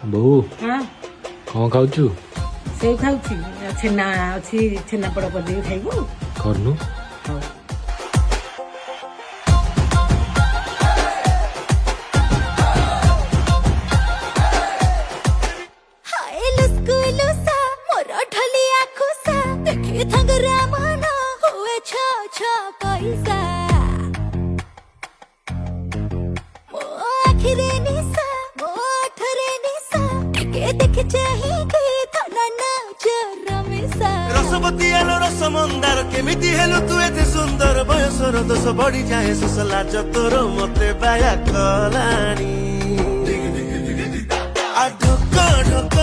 ବୋଉ ହଁ କଣ ଖାଉଛୁ? ସେଉ ଖାଉଛି ଛେନା ଅଛି ଛେନାପୋଡ଼ କରିଦେବି ଖାଇବୁ। କରୁନୁ। ହଉ रसवती आलो रस मंदार केमिति हेलु तू एते सुंदर बयसर दोष बढ़ी जाए सुसला जतोर मते बाया कलानी आ ढोक ढोक